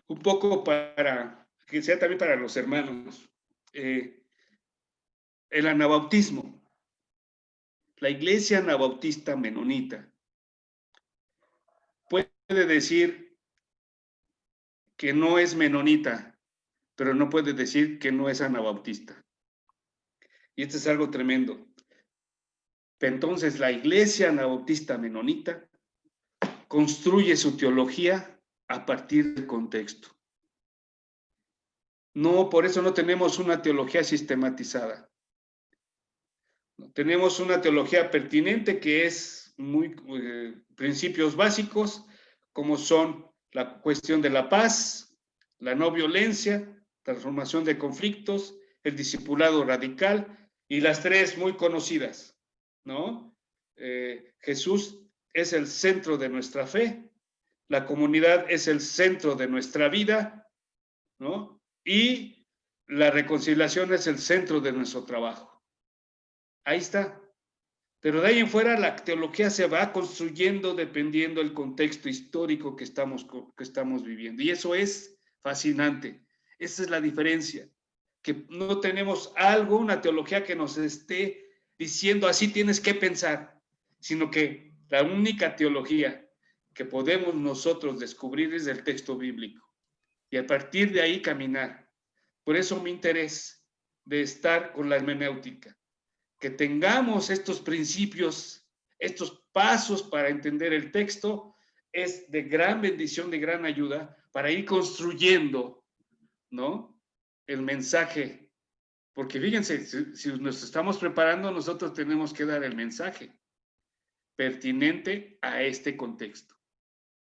un poco para que sea también para los hermanos, el anabautismo, la iglesia anabautista menonita puede decir que no es menonita, pero no puede decir que no es anabautista. Y esto es algo tremendo. Entonces, la iglesia anabautista menonita construye su teología a partir del contexto. No, por eso no tenemos una teología sistematizada. Tenemos una teología pertinente que es muy principios básicos, como son la cuestión de la paz, la no violencia, transformación de conflictos, el discipulado radical y las tres muy conocidas, ¿no? Jesús es el centro de nuestra fe, la comunidad es el centro de nuestra vida, ¿no? Y la reconciliación es el centro de nuestro trabajo. Ahí está. Pero de ahí en fuera la teología se va construyendo dependiendo del contexto histórico que estamos viviendo. Y eso es fascinante. Esa es la diferencia. Que no tenemos una teología que nos esté diciendo así tienes que pensar, sino que la única teología que podemos nosotros descubrir es el texto bíblico. Y a partir de ahí caminar. Por eso mi interés de estar con la hermenéutica. que tengamos estos principios, estos pasos para entender el texto, es de gran bendición, de gran ayuda para ir construyendo, ¿no?, el mensaje. Porque fíjense, si nos estamos preparando, nosotros tenemos que dar el mensaje pertinente a este contexto.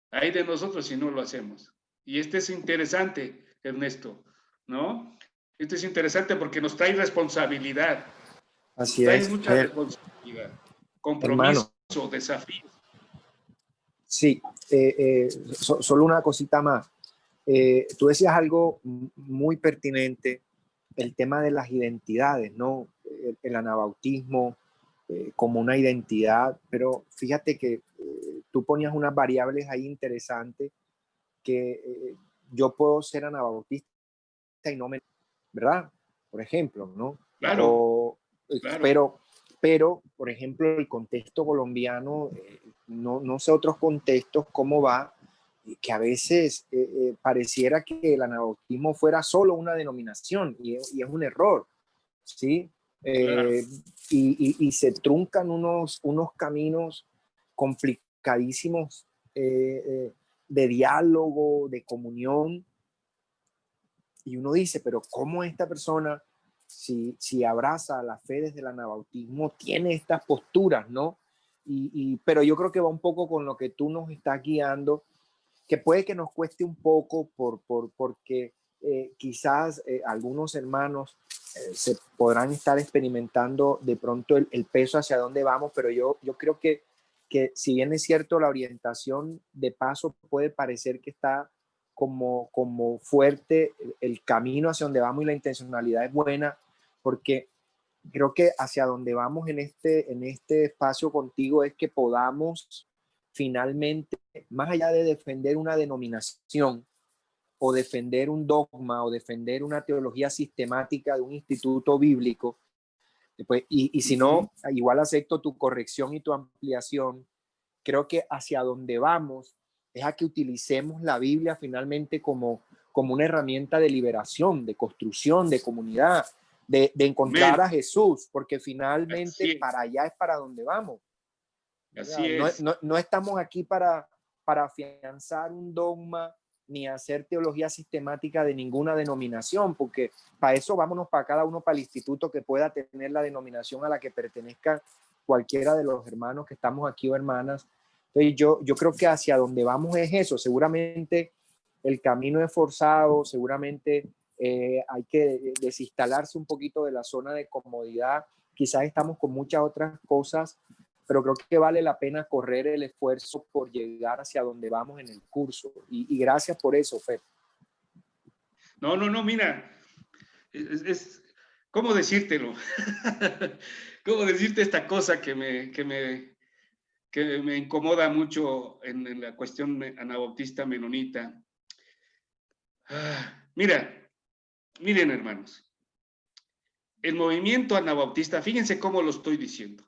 Hay de nosotros si no lo hacemos. Y este es interesante, Ernesto, ¿no? Este es interesante porque nos trae responsabilidad. Así trae es. mucha responsabilidad, compromiso, Hermano, desafío. sí, solo una cosita más. Tú decías algo muy pertinente, el tema de las identidades, ¿no? El anabautismo como una identidad, pero fíjate que tú ponías unas variables ahí interesantes que yo puedo ser anabautista y no me, ¿verdad? Por ejemplo, ¿no? Claro, claro. Pero, por ejemplo, el contexto colombiano, no sé otros contextos cómo va, que a veces pareciera que el anabautismo fuera solo una denominación y es un error, ¿sí? Claro. Y se truncan unos caminos complicadísimos de diálogo, de comunión, y uno dice, pero ¿cómo esta persona, si abraza la fe desde el anabautismo, tiene estas posturas, ¿no? Pero yo creo que va un poco con lo que tú nos estás guiando, que puede que nos cueste un poco porque quizás algunos hermanos se podrán estar experimentando de pronto el peso hacia dónde vamos, pero yo creo que si bien es cierto la orientación de paso puede parecer que está como fuerte, el camino hacia donde vamos y la intencionalidad es buena, porque creo que hacia donde vamos en este espacio contigo es que podamos finalmente, más allá de defender una denominación o defender un dogma o defender una teología sistemática de un instituto bíblico, después, y si no, igual acepto tu corrección y tu ampliación, creo que hacia donde vamos es a que utilicemos la Biblia finalmente como una herramienta de liberación, de construcción, de comunidad, de encontrar a Jesús, porque finalmente para allá es para donde vamos. Así es. No estamos aquí para afianzar un dogma ni hacer teología sistemática de ninguna denominación, porque para eso vámonos para cada uno para el instituto que pueda tener la denominación a la que pertenezca cualquiera de los hermanos que estamos aquí o hermanas. Entonces yo creo que hacia donde vamos es eso. Seguramente el camino es forzado, seguramente hay que desinstalarse un poquito de la zona de comodidad. Quizás estamos con muchas otras cosas, pero creo que vale la pena correr el esfuerzo por llegar hacia donde vamos en el curso. Y gracias por eso, Fer. No, mira, ¿cómo decírtelo? ¿Cómo decirte esta cosa que me incomoda mucho en la cuestión anabautista menonita? Miren, hermanos, el movimiento anabautista, fíjense cómo lo estoy diciendo.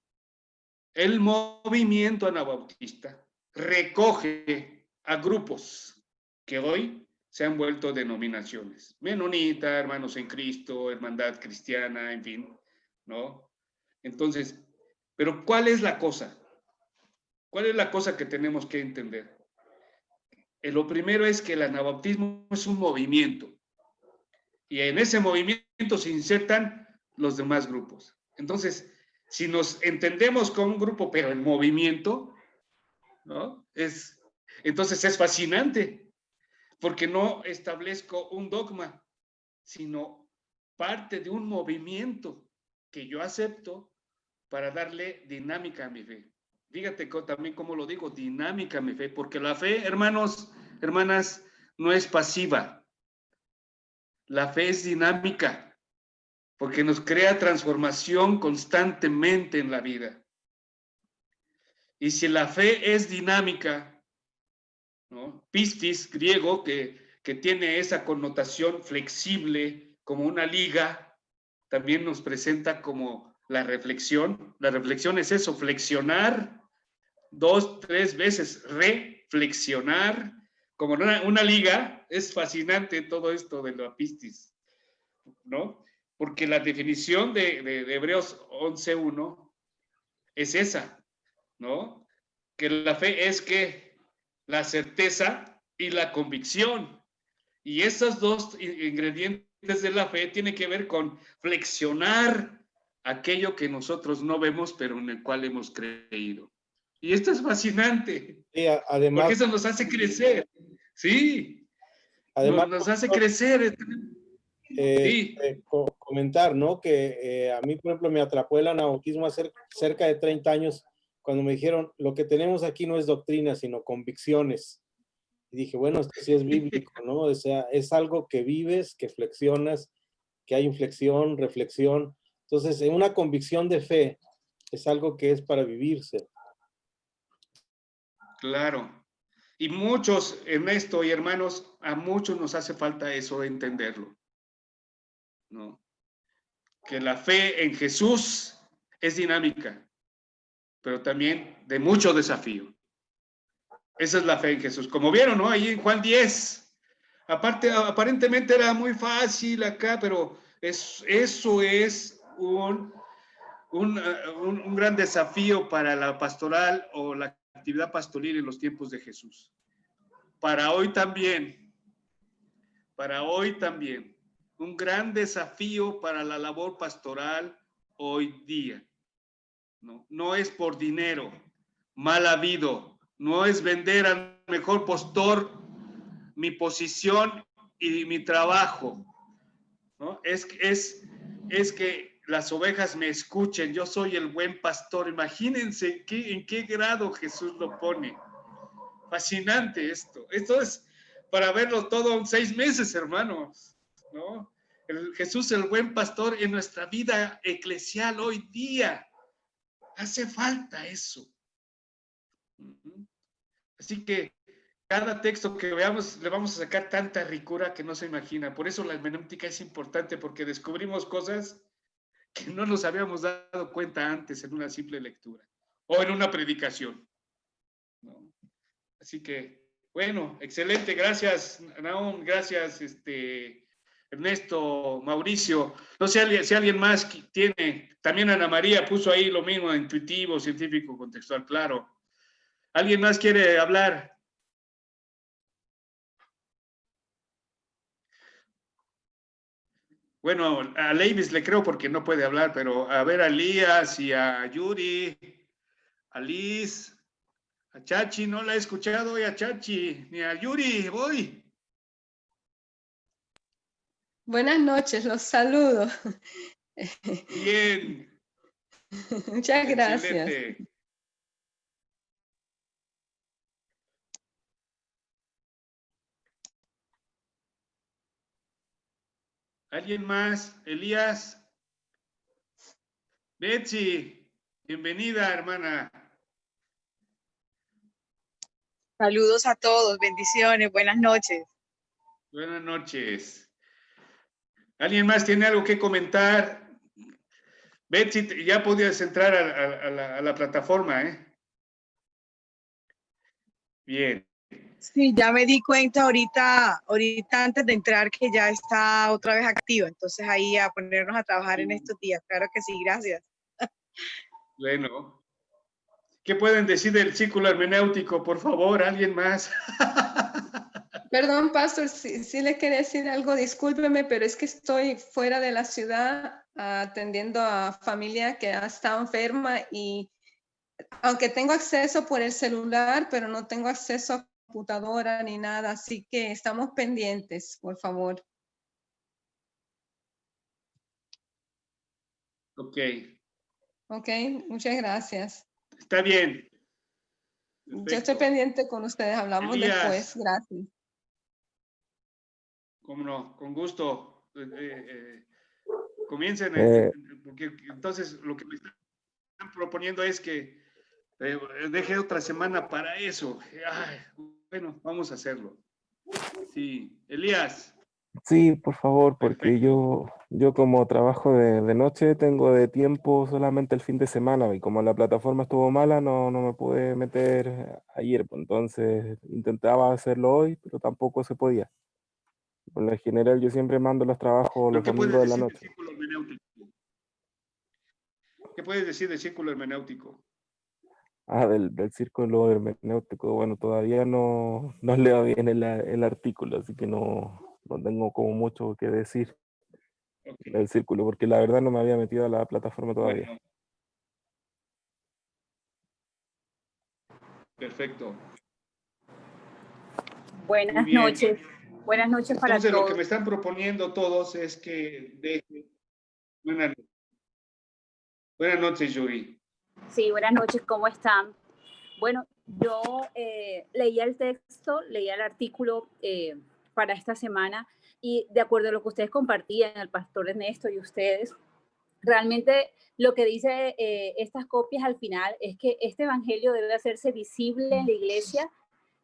El movimiento anabautista recoge a grupos que hoy se han vuelto denominaciones. Menonita, Hermanos en Cristo, Hermandad Cristiana, en fin, ¿no? Entonces, pero ¿cuál es la cosa? ¿Cuál es la cosa que tenemos que entender? Lo primero es que el anabautismo es un movimiento y en ese movimiento se insertan los demás grupos. Entonces, si nos entendemos como un grupo, pero en movimiento, ¿no? Entonces es fascinante, porque no establezco un dogma, sino parte de un movimiento que yo acepto para darle dinámica a mi fe. Fíjate también cómo lo digo, dinámica a mi fe, porque la fe, hermanos, hermanas, no es pasiva. La fe es dinámica, porque nos crea transformación constantemente en la vida. Y si la fe es dinámica, ¿no? Pistis, griego, que tiene esa connotación flexible como una liga, también nos presenta como la reflexión. La reflexión es eso, flexionar 2, 3 veces, reflexionar, como una liga. Es fascinante todo esto de la pistis, ¿no? porque la definición de Hebreos 11:1 es esa, ¿no? Que la fe es que la certeza y la convicción. Y esos dos ingredientes de la fe tienen que ver con flexionar aquello que nosotros no vemos, pero en el cual hemos creído. Y esto es fascinante, Sí, además, porque eso nos hace crecer, ¿sí? además Nos hace crecer. Sí. Comentar, ¿no? Que a mí, por ejemplo, me atrapó el anabautismo hace cerca de 30 años, cuando me dijeron, lo que tenemos aquí no es doctrina, sino convicciones. Y dije, bueno, esto sí es bíblico, ¿no? O sea, es algo que vives, que flexionas, que hay inflexión, reflexión. Entonces, una convicción de fe es algo que es para vivirse. Claro. Y muchos, Ernesto y hermanos, a muchos nos hace falta eso, entenderlo, ¿no? Que la fe en Jesús es dinámica, pero también de mucho desafío. Esa es la fe en Jesús. Como vieron, ¿no? Ahí en Juan 10. Aparte, aparentemente era muy fácil acá, pero eso es un gran desafío para la pastoral o la actividad pastoril en los tiempos de Jesús. Para hoy también, un gran desafío para la labor pastoral hoy día. No es por dinero, mal habido, no es vender al mejor postor mi posición y mi trabajo, ¿no? Es que las ovejas me escuchen, yo soy el buen pastor. Imagínense en qué grado Jesús lo pone. Fascinante esto. Esto es para verlo todo en 6 meses, hermanos, ¿no? Jesús, el buen pastor, en nuestra vida eclesial hoy día. Hace falta eso. Así que cada texto que veamos le vamos a sacar tanta ricura que no se imagina. Por eso la hermenéutica es importante, porque descubrimos cosas que no nos habíamos dado cuenta antes en una simple lectura o en una predicación, ¿no? Así que, bueno, excelente. Gracias, Naum. Gracias, Ernesto, Mauricio. No sé si alguien más tiene. También Ana María puso ahí lo mismo, intuitivo, científico, contextual, claro. ¿Alguien más quiere hablar? Bueno, a Leivis le creo porque no puede hablar, pero a ver a Lías y a Yuri, a Liz, a Chachi, no la he escuchado hoy a Chachi, ni a Yuri, voy. Buenas noches, los saludo. Bien. Muchas gracias. Excelente. ¿Alguien más? Elías. Betsy, bienvenida, hermana. Saludos a todos, bendiciones, buenas noches. Buenas noches. ¿Alguien más tiene algo que comentar? Betsy, ya podías entrar a la plataforma, ¿eh? Bien. Sí, ya me di cuenta ahorita antes de entrar que ya está otra vez activa, entonces ahí a ponernos a trabajar en estos días. Claro que sí, gracias. Bueno. ¿Qué pueden decir del círculo hermenéutico, por favor? ¿Alguien más? Perdón, pastor, sí le quería decir algo, discúlpeme, pero es que estoy fuera de la ciudad atendiendo a familia que ha estado enferma y aunque tengo acceso por el celular, pero no tengo acceso a computadora ni nada, así que estamos pendientes, por favor. Ok. Ok, muchas gracias. Está bien. Perfecto. Yo estoy pendiente con ustedes, hablamos Elías, después, gracias. Cómo no, con gusto. Comiencen, porque entonces lo que me están proponiendo es que deje otra semana para eso. Ay, bueno, vamos a hacerlo. Sí, Elías. Sí, por favor, porque yo como trabajo de noche tengo de tiempo solamente el fin de semana y como la plataforma estuvo mala no me pude meter ayer, pues entonces intentaba hacerlo hoy, pero tampoco se podía. por lo general yo siempre mando los trabajos los domingos de la noche. ¿Qué puedes decir del círculo hermenéutico? Del círculo hermenéutico, bueno, todavía no leo bien el artículo, así que no tengo como mucho que decir del círculo, porque la verdad no me había metido a la plataforma todavía. Bueno. Perfecto. Buenas noches. Buenas noches para todos. Entonces, lo que me todos. están proponiendo todos es que deje... Buenas noches, Yuri. Sí, buenas noches, ¿cómo están? Bueno, yo leía el texto, leía el artículo para esta semana y de acuerdo a lo que ustedes compartían, el pastor Ernesto y ustedes, realmente lo que dice estas copias al final es que este evangelio debe hacerse visible en la iglesia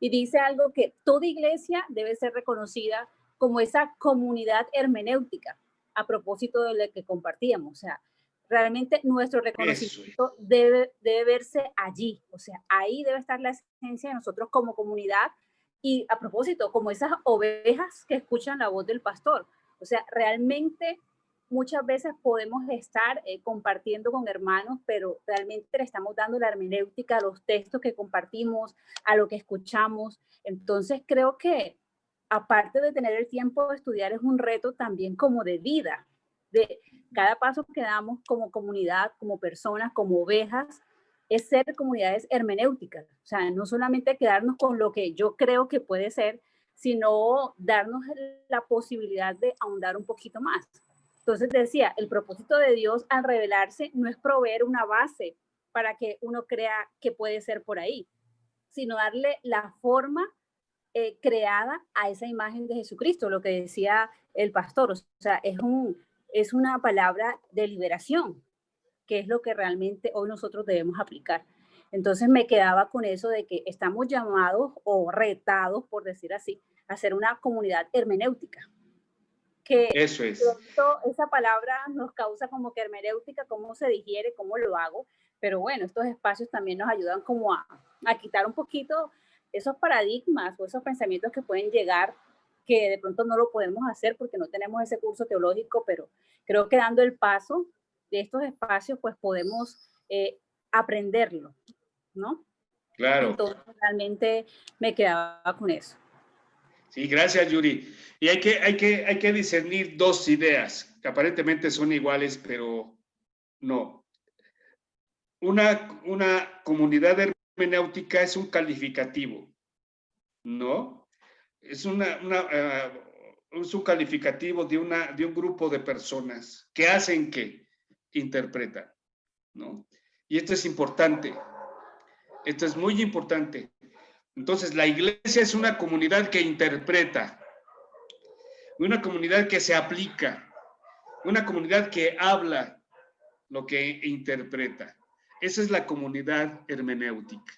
y dice algo que toda iglesia debe ser reconocida como esa comunidad hermenéutica, a propósito de lo que compartíamos. O sea, realmente nuestro reconocimiento debe verse allí. O sea, ahí debe estar la esencia de nosotros como comunidad y a propósito, como esas ovejas que escuchan la voz del pastor. O sea, realmente muchas veces podemos estar compartiendo con hermanos, pero realmente le estamos dando la hermenéutica a los textos que compartimos, a lo que escuchamos. Entonces creo que aparte de tener el tiempo de estudiar, es un reto también como de vida, de cada paso que damos como comunidad, como personas, como ovejas, es ser comunidades hermenéuticas. O sea, no solamente quedarnos con lo que yo creo que puede ser, sino darnos la posibilidad de ahondar un poquito más. Entonces decía, el propósito de Dios al revelarse no es proveer una base para que uno crea que puede ser por ahí, sino darle la forma creada a esa imagen de Jesucristo, lo que decía el pastor. O sea, es una palabra de liberación, que es lo que realmente hoy nosotros debemos aplicar. Entonces me quedaba con eso de que estamos llamados o retados, por decir así, a ser una comunidad hermenéutica. Que eso es. Esa palabra nos causa como que hermenéutica, cómo se digiere, cómo lo hago, pero bueno, estos espacios también nos ayudan como a quitar un poquito esos paradigmas o esos pensamientos que pueden llegar, que de pronto no lo podemos hacer porque no tenemos ese curso teológico, pero creo que dando el paso de estos espacios, pues podemos aprenderlo, ¿no? Claro. Entonces realmente me quedaba con eso. Sí, gracias, Yuri. Y hay que discernir dos ideas que aparentemente son iguales, pero no. Una comunidad hermenéutica es un calificativo, ¿no? Es un calificativo de un grupo de personas que hacen que interpretan, ¿no? Y esto es importante. Esto es muy importante. Entonces, la iglesia es una comunidad que interpreta, una comunidad que se aplica, una comunidad que habla lo que interpreta. Esa es la comunidad hermenéutica.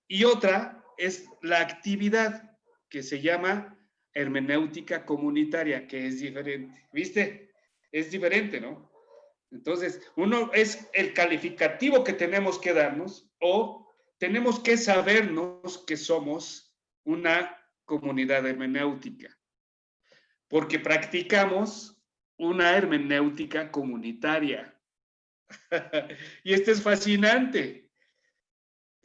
Y otra es la actividad que se llama hermenéutica comunitaria, que es diferente. ¿Viste? Es diferente, ¿no? Entonces, uno es el calificativo que tenemos que darnos o tenemos que sabernos que somos una comunidad hermenéutica, porque practicamos una hermenéutica comunitaria. Y esto es fascinante,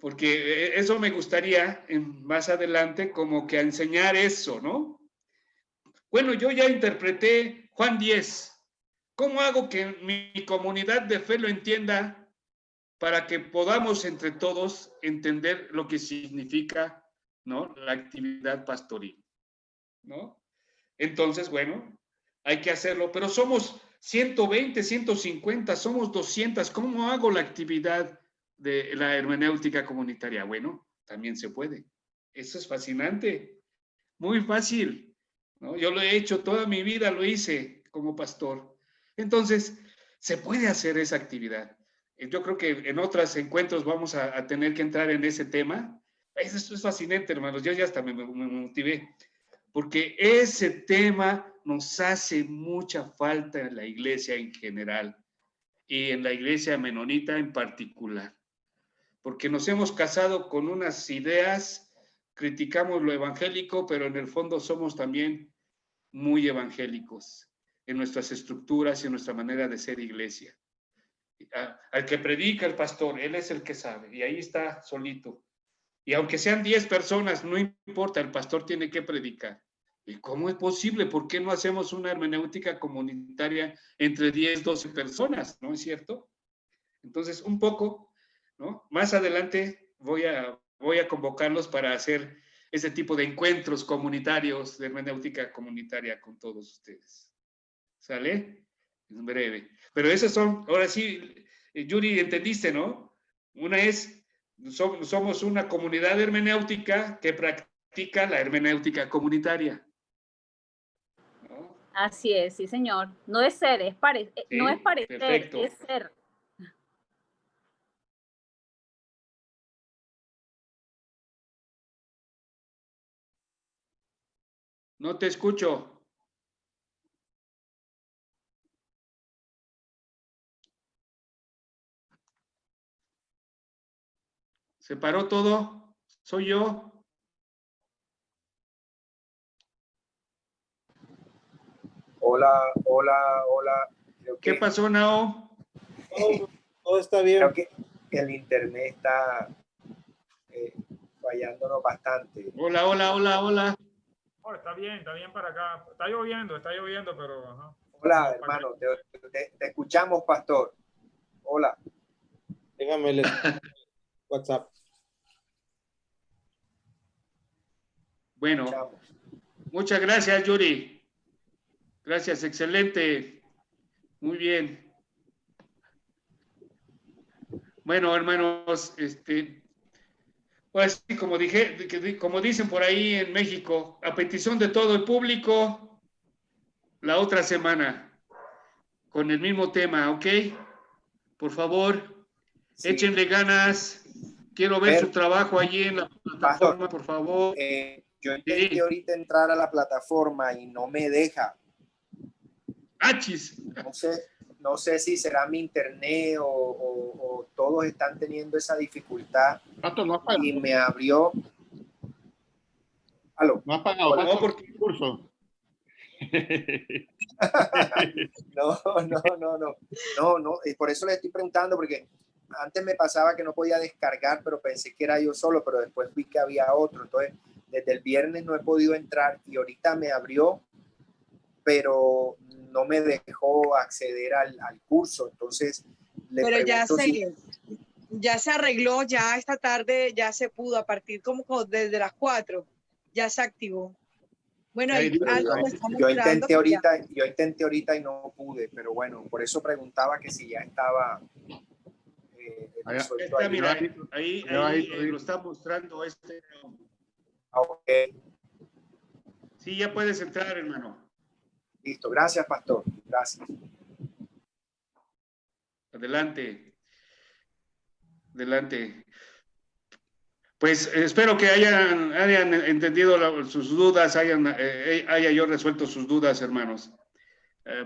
porque eso me gustaría más adelante como que enseñar eso, ¿no? Bueno, yo ya interpreté Juan 10. ¿Cómo hago que mi comunidad de fe lo entienda para que podamos entre todos entender lo que significa, ¿no?, la actividad pastoril, ¿no? Entonces, bueno, hay que hacerlo, pero somos 120, 150, somos 200. ¿Cómo hago la actividad de la hermenéutica comunitaria? Bueno, también se puede. Eso es fascinante, muy fácil, ¿no? Yo lo he hecho toda mi vida, lo hice como pastor. Entonces, se puede hacer esa actividad. Yo creo que en otros encuentros vamos a tener que entrar en ese tema. Eso es fascinante, hermanos. Yo ya hasta me motivé, porque ese tema nos hace mucha falta en la iglesia en general y en la iglesia menonita en particular, porque nos hemos casado con unas ideas, criticamos lo evangélico, pero en el fondo somos también muy evangélicos en nuestras estructuras y en nuestra manera de ser iglesia. Al que predica el pastor, él es el que sabe, y ahí está solito. Y aunque sean 10 personas, no importa, el pastor tiene que predicar. ¿Y cómo es posible? ¿Por qué no hacemos una hermenéutica comunitaria entre 10, 12 personas? ¿No es cierto? Entonces, un poco, ¿no? Más adelante voy a convocarlos para hacer ese tipo de encuentros comunitarios, de hermenéutica comunitaria con todos ustedes. ¿Sale? En breve. Pero esos son, ahora sí, Yuri, entendiste, ¿no? Una es, somos una comunidad hermenéutica que practica la hermenéutica comunitaria. ¿No? Así es, sí, señor. No es ser, es parecer, ¿Sí? no es parecer, Perfecto. es ser. No te escucho. ¿Se paró todo? ¿Soy yo? Hola, hola, hola. ¿Qué pasó, Nao? Todo está bien. Creo que el internet está fallándonos bastante. Hola, hola, hola, hola. Oh, está bien para acá. Está lloviendo, pero... Ajá. Hola, hermano, te escuchamos, pastor. Hola. Déjame el WhatsApp. Bueno, muchas gracias, Yuri. Gracias, excelente. Muy bien. Bueno, hermanos, pues como dicen por ahí en México, a petición de todo el público, la otra semana, con el mismo tema, ¿ok? Por favor, sí. Échenle ganas. Quiero ver su trabajo allí en la plataforma, pastor, por favor. Yo intenté ahorita entrar a la plataforma y no me deja. ¡Achis! No sé si será mi internet o todos están teniendo esa dificultad. Pastor, no y me abrió. ¿Aló? No ha pagado. No, porque el curso. No. Por eso le estoy preguntando, porque antes me pasaba que no podía descargar, pero pensé que era yo solo, pero después vi que había otro. Entonces, desde el viernes no he podido entrar y ahorita me abrió, pero no me dejó acceder al curso. Entonces, pero ya se arregló, ya esta tarde ya se pudo, a partir como desde las 4, ya se activó. Bueno, yo intenté ahorita y no pude, pero bueno, por eso preguntaba que si ya estaba está, mira, ahí lo está mostrando Okay. Sí, ya puedes entrar, hermano. Listo, gracias, pastor. Gracias. Adelante. Pues espero que hayan entendido sus dudas, haya yo resuelto sus dudas, hermanos.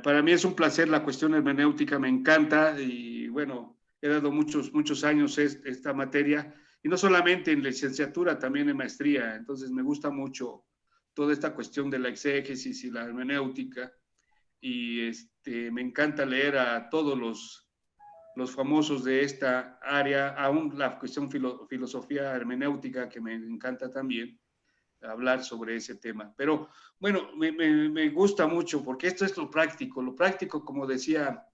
Para mí es un placer la cuestión hermenéutica, me encanta y bueno, he dado muchos años esta materia y no solamente en licenciatura, también en maestría. Entonces me gusta mucho toda esta cuestión de la exégesis y la hermenéutica y me encanta leer a todos los famosos de esta área, aún la cuestión filosofía hermenéutica que me encanta también hablar sobre ese tema. Pero bueno, me gusta mucho porque esto es lo práctico, como decía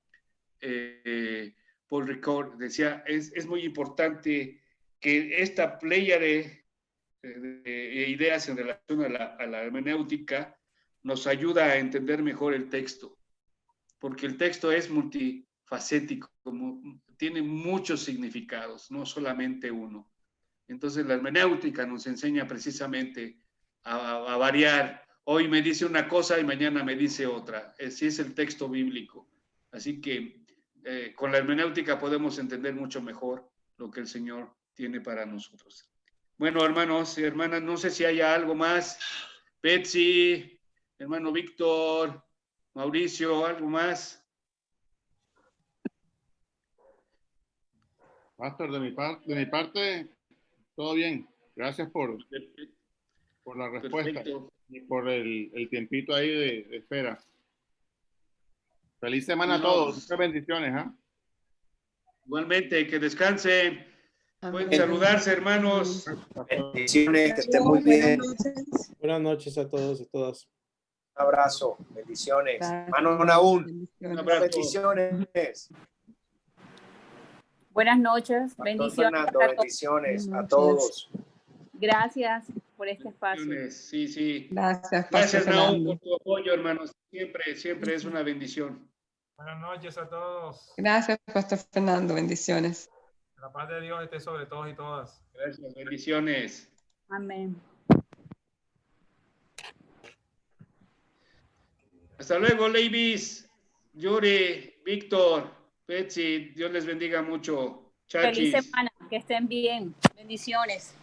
Paul Ricoeur, decía, es muy importante que esta pléyade de ideas en relación a la hermenéutica nos ayuda a entender mejor el texto, porque el texto es multifacético, tiene muchos significados, no solamente uno. Entonces la hermenéutica nos enseña precisamente a variar. Hoy me dice una cosa y mañana me dice otra. Así es el texto bíblico. Así que con la hermenéutica podemos entender mucho mejor lo que el Señor tiene para nosotros. Bueno, hermanos y hermanas, no sé si haya algo más. Betsy, hermano Víctor, Mauricio, ¿algo más? Pastor, de mi parte, todo bien. Gracias por la respuesta. Perfecto. por el tiempito ahí de espera. Feliz semana a todos. Muchas bendiciones. Igualmente, que descansen. Pueden saludarse, hermanos. Bendiciones, que estén muy bien. Buenas noches a todos y todas. Un abrazo, bendiciones. Manon aún. Un abrazo. Bendiciones. Buenas noches, Pastor bendiciones. Fernando, bendiciones a todos. Gracias por este espacio. Sí, sí. Gracias, Gracias, Pastor Naum, Fernando. por tu apoyo, hermanos. Siempre es una bendición. Buenas noches a todos. Gracias, Pastor Fernando. Bendiciones. Que la paz de Dios esté sobre todos y todas. Gracias, bendiciones. Amén. Hasta luego, ladies. Yuri, Víctor, Betsy, Dios les bendiga mucho. Chachis. Feliz semana, que estén bien. Bendiciones.